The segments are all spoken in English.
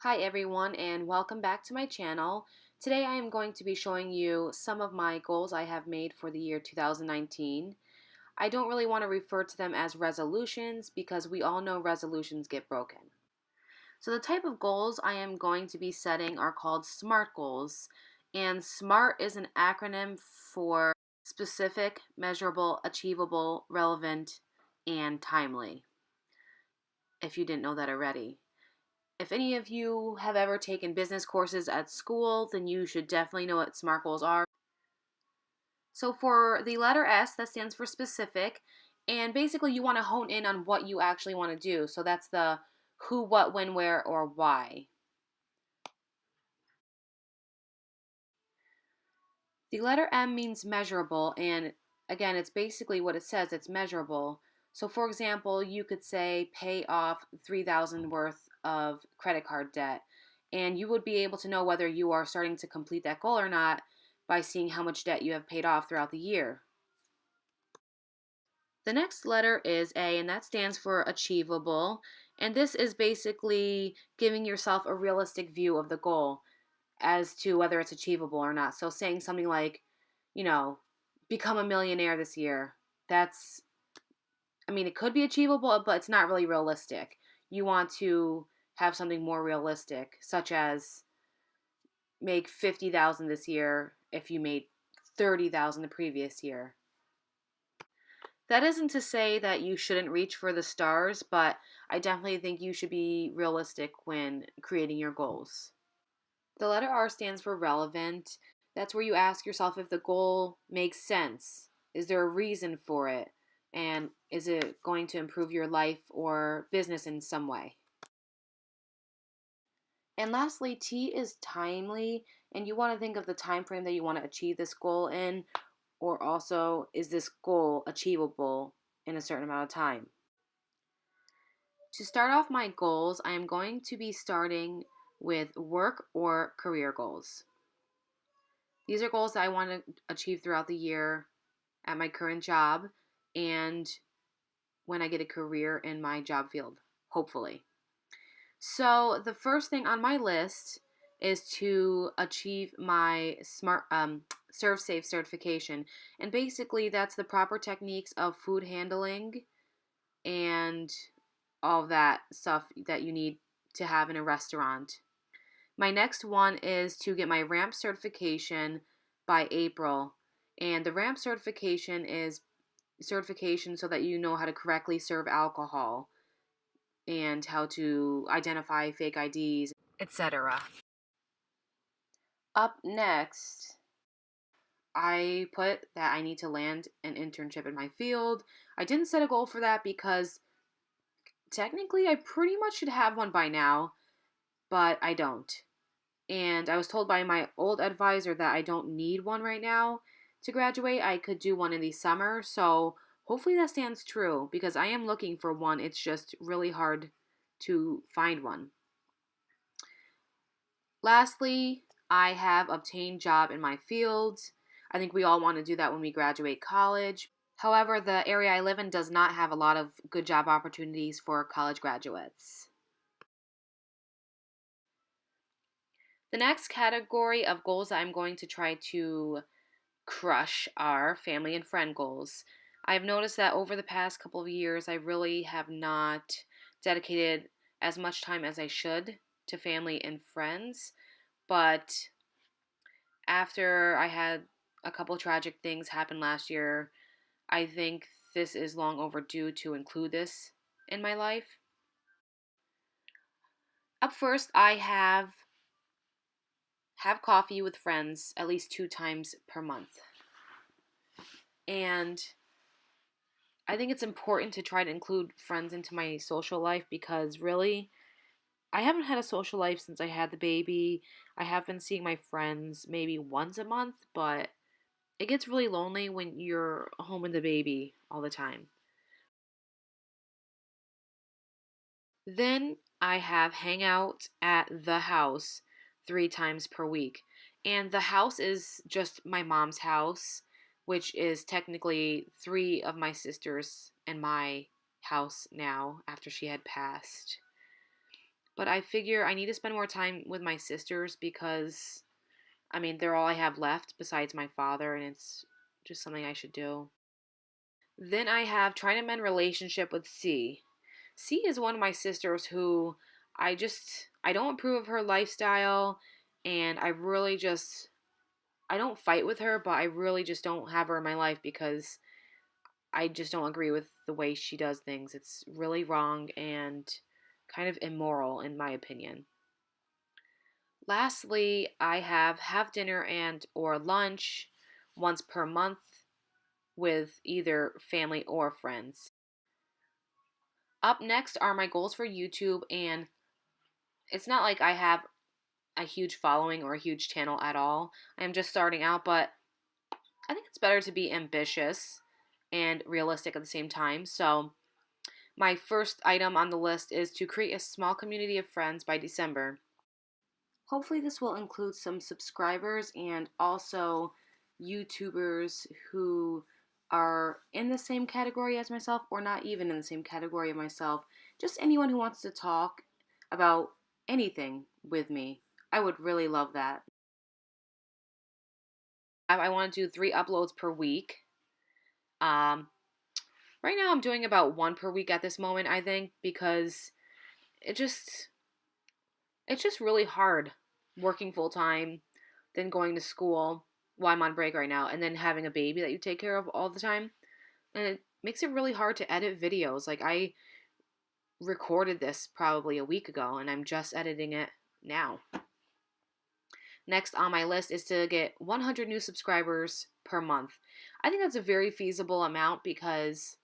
Hi everyone and welcome back to my channel. Today I am going to be showing you some of my goals I have made for the year 2019. I don't really want to refer to them as resolutions because we all know resolutions get broken. So the type of goals I am going to be setting are called SMART goals, and SMART is an acronym for specific, measurable, achievable, relevant, and timely, if you didn't know that already. If any of you have ever taken business courses at school, then you should definitely know what SMART goals are. So for the letter S, that stands for specific, and basically you want to hone in on what you actually want to do. So that's the who, what, when, where, or why. The letter M means measurable, and again, it's basically what it says, it's measurable. So for example, you could say pay off 3,000 worth of credit card debt, and you would be able to know whether you are starting to complete that goal or not by seeing how much debt you have paid off throughout the year. The next letter is A, and that stands for achievable, and this is basically giving yourself a realistic view of the goal as to whether it's achievable or not. So saying something like, you know, become a millionaire this year. It could be achievable, but it's not really realistic. You want to have something more realistic, such as make 50,000 this year if you made 30,000 the previous year. That isn't to say that you shouldn't reach for the stars, but I definitely think you should be realistic when creating your goals. The letter R stands for relevant. That's where you ask yourself if the goal makes sense. Is there a reason for it? And is it going to improve your life or business in some way? And lastly, T is timely, and you want to think of the time frame that you want to achieve this goal in, or also is this goal achievable in a certain amount of time? To start off my goals, I am going to be starting with work or career goals. These are goals that I want to achieve throughout the year at my current job and when I get a career in my job field, hopefully. So the first thing on my list is to achieve my ServSafe certification. And basically that's the proper techniques of food handling and all of that stuff that you need to have in a restaurant. My next one is to get my RAMP certification by April. And the RAMP certification is certification so that you know how to correctly serve alcohol and how to identify fake IDs, etc. Up next, I put that I need to land an internship in my field. I didn't set a goal for that because technically I pretty much should have one by now, but I don't. And I was told by my old advisor that I don't need one right now to graduate. I could do one in the summer, so hopefully that stands true because I am looking for one. It's just really hard to find one. Lastly, I have obtained job in my field. I think we all want to do that when we graduate college. However, the area I live in does not have a lot of good job opportunities for college graduates. The next category of goals I'm going to try to crush are family and friend goals. I've noticed that over the past couple of years, I really have not dedicated as much time as I should to family and friends, but after I had a couple tragic things happen last year, I think this is long overdue to include this in my life. Up first, I have coffee with friends at least 2 times per month. And I think it's important to try to include friends into my social life because really, I haven't had a social life since I had the baby. I have been seeing my friends maybe once a month, but it gets really lonely when you're home with the baby all the time. Then I have hangout at the house 3 times per week. And the house is just my mom's house, which is technically 3 of my sisters and my house now after she had passed. But I figure I need to spend more time with my sisters because, I mean, they're all I have left besides my father, and it's just something I should do. Then I have trying to mend relationship with C. C is one of my sisters who I don't approve of her lifestyle, and I don't fight with her, but I really just don't have her in my life because I just don't agree with the way she does things. It's really wrong and kind of immoral in my opinion. Lastly, I have dinner and or lunch once per month with either family or friends. Up next are my goals for YouTube, and it's not like I have a huge following or a huge channel at all. I'm just starting out, but I think it's better to be ambitious and realistic at the same time. So, my first item on the list is to create a small community of friends by December. Hopefully, this will include some subscribers and also YouTubers who are in the same category as myself or not even in the same category of myself. Just anyone who wants to talk about anything with me. I would really love that. I want to do 3 uploads per week. Um, right now, I'm doing about one per week at this moment, I think, because it just it's just really hard working full time, then going to school while I'm on break right now, and then having a baby that you take care of all the time. And it makes it really hard to edit videos. Like, I recorded this probably a week ago, and I'm just editing it now. Next on my list is to get 100 new subscribers per month. I think that's a very feasible amount because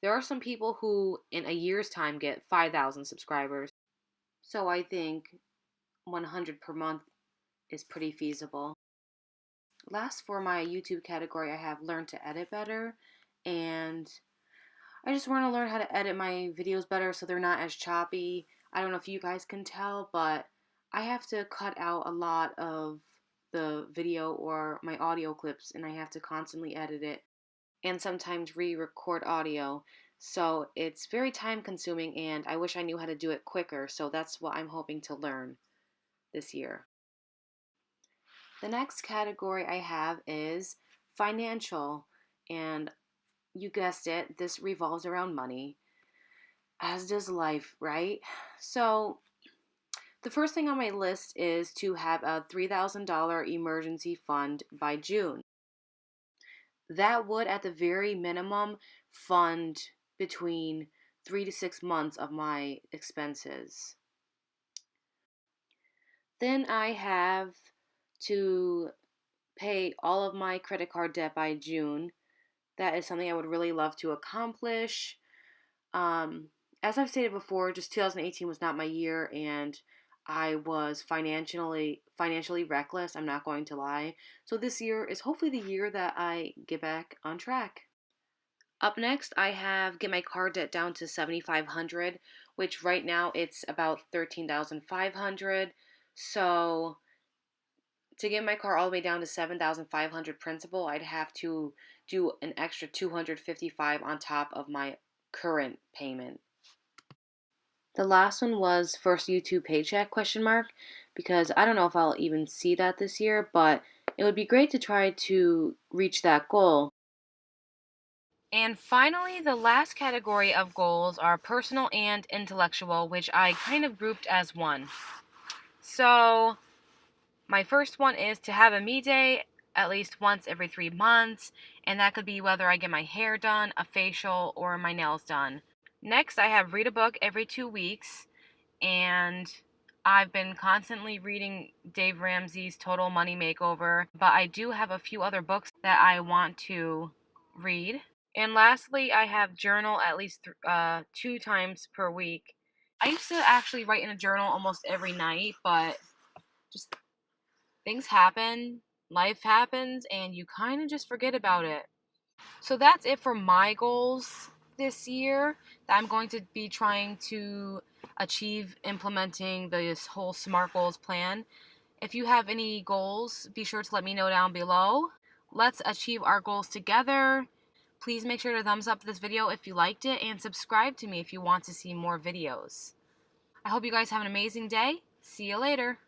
there are some people who in a year's time get 5,000 subscribers. So I think 100 per month is pretty feasible. Last, for my YouTube category, I have learned to edit better, and I just want to learn how to edit my videos better so they're not as choppy. I don't know if you guys can tell, but I have to cut out a lot of the video or my audio clips, and I have to constantly edit it and sometimes re-record audio. So it's very time consuming, and I wish I knew how to do it quicker, so that's what I'm hoping to learn this year. The next category I have is financial, and you guessed it, this revolves around money, as does life, right? So, the first thing on my list is to have a $3,000 emergency fund by June. That would, at the very minimum, fund between 3 to 6 months of my expenses. Then I have to pay all of my credit card debt by June. That is something I would really love to accomplish. Um, as I've stated before, just 2018 was not my year, and I was financially reckless. I'm not going to lie. So this year is hopefully the year that I get back on track. Up next, I have get my car debt down to 7,500, which right now it's about 13,500. So to get my car all the way down to 7,500 principal, I'd have to do an extra 255 on top of my current payment. The last one was first YouTube paycheck question mark, because I don't know if I'll even see that this year, but it would be great to try to reach that goal. And finally, the last category of goals are personal and intellectual, which I kind of grouped as one. So, my first one is to have a me day at least once every 3 months, and that could be whether I get my hair done, a facial, or my nails done. Next, I have read a book every 2 weeks, and I've been constantly reading Dave Ramsey's Total Money Makeover, but I do have a few other books that I want to read. And lastly, I have journal at least 2 times per week. I used to actually write in a journal almost every night, but just things happen, life happens, and you kind of just forget about it. So that's it for my goals this year that I'm going to be trying to achieve implementing this whole SMART goals plan. If you have any goals, be sure to let me know down below. Let's achieve our goals together. Please make sure to thumbs up this video if you liked it and subscribe to me if you want to see more videos. I hope you guys have an amazing day. See you later.